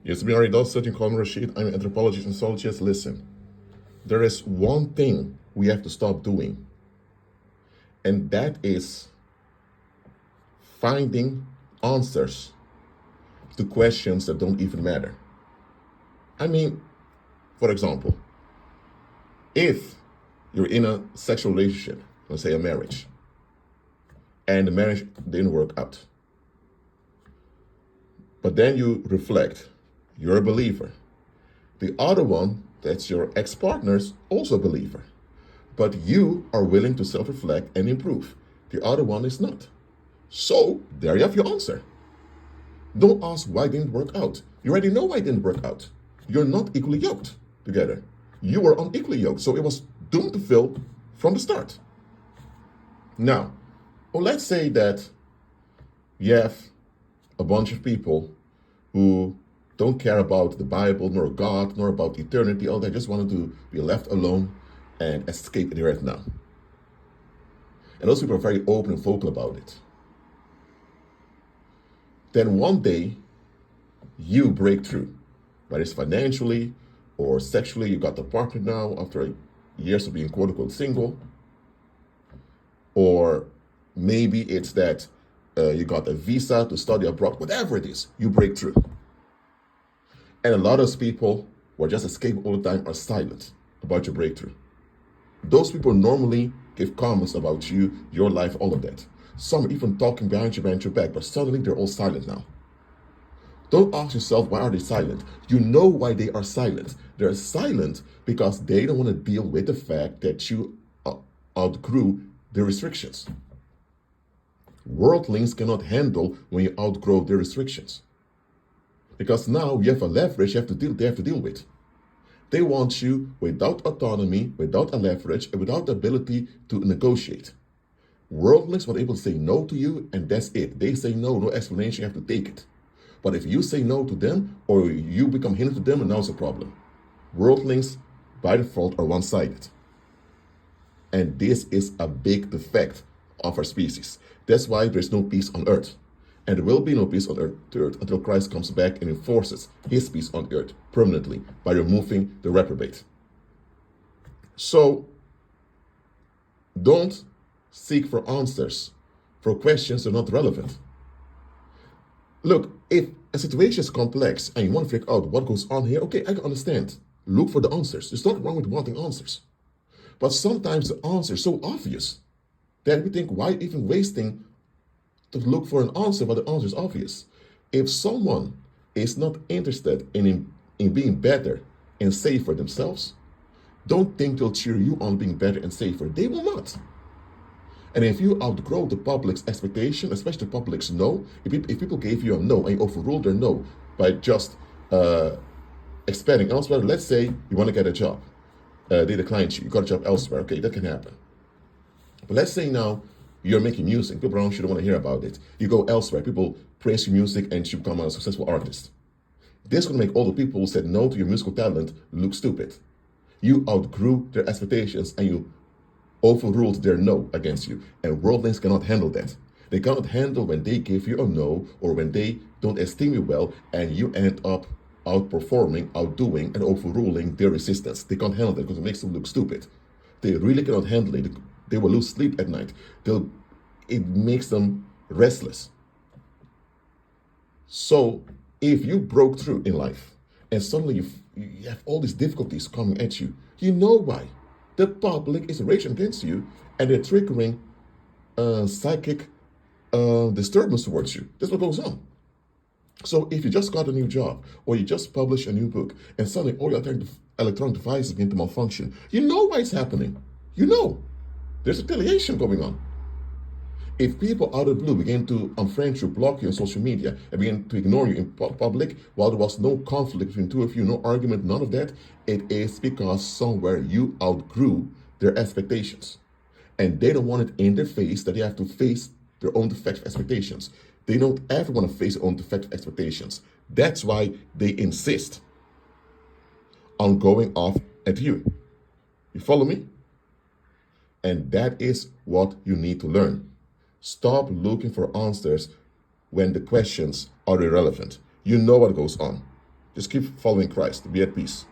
Yes, we already done certain corner sheet. I'm an anthropologist and sociologist. Listen, there is one thing we have to stop doing, and that is finding answers to questions that don't even matter. I mean, for example, if you're in a sexual relationship, let's say a marriage, and the marriage didn't work out, but then you reflect, you're a believer. The other one, that's your ex-partner's, also a believer. But you are willing to self-reflect and improve. The other one is not. So, there you have your answer. Don't ask why it didn't work out. You already know why it didn't work out. You're not equally yoked together. You were unequally yoked, so it was doomed to fail from the start. Now, let's say that you have a bunch of people who don't care about the Bible, nor God, nor about eternity, all they just wanted to be left alone and escape the earth now. And those people are very open and vocal about it. Then one day, you break through, whether it's financially or sexually. You got a partner now after years of being quote unquote single. Or maybe it's that you got a visa to study abroad, whatever it is, you break through. And a lot of people who are just escaping all the time are silent about your breakthrough. Those people normally give comments about you, your life, all of that. Some are even talking behind your back, but suddenly they're all silent now. Don't ask yourself, why are they silent? You know why they are silent. They're silent because they don't want to deal with the fact that you outgrew the restrictions. Worldlings cannot handle when you outgrow their restrictions. Because now you have a leverage they have to deal with. They want you without autonomy, without a leverage, and without the ability to negotiate. Worldlings were able to say no to you, and that's it. They say no, no explanation, you have to take it. But if you say no to them, or you become hindered to them, and now it's a problem. Worldlings, by default, are one-sided. And this is a big defect of our species. That's why there's no peace on earth. And there will be no peace on earth until Christ comes back and enforces his peace on earth permanently by removing the reprobate. So, don't seek for answers for questions that are not relevant. Look, if a situation is complex and you want to figure out what goes on here, okay, I can understand. Look for the answers. There's nothing wrong with wanting answers. But sometimes the answer is so obvious that we think, why even wasting to look for an answer, but the answer is obvious. If someone is not interested in being better and safer themselves, don't think they'll cheer you on being better and safer. They will not. And if you outgrow the public's expectation, especially the public's no, if people gave you a no and you overruled their no by just expanding elsewhere, let's say you want to get a job. They declined you got a job elsewhere. Okay, that can happen. But let's say now you're making music. People around you don't want to hear about it. You go elsewhere. People praise your music and you become a successful artist. This is going to make all the people who said no to your musical talent look stupid. You outgrew their expectations and you overruled their no against you. And worldlings cannot handle that. They cannot handle when they give you a no or when they don't esteem you well and you end up outperforming, outdoing, and overruling their resistance. They can't handle that because it makes them look stupid. They really cannot handle it. They will lose sleep at night. It makes them restless. So if you broke through in life and suddenly you have all these difficulties coming at you, you know why. The public is raging against you and they're triggering psychic disturbance towards you. That's what goes on. So if you just got a new job or you just published a new book and suddenly all your electronic devices begin to malfunction, you know why it's happening. You know. There's retaliation going on. If people out of the blue begin to unfriend you, block you on social media, and begin to ignore you in public, while there was no conflict between two of you, no argument, none of that, it is because somewhere you outgrew their expectations. And they don't want it in their face that they have to face their own defective expectations. They don't ever want to face their own defective expectations. That's why they insist on going off at you. You follow me? And that is what you need to learn. Stop looking for answers when the questions are irrelevant. You know what goes on. Just keep following Christ. Be at peace.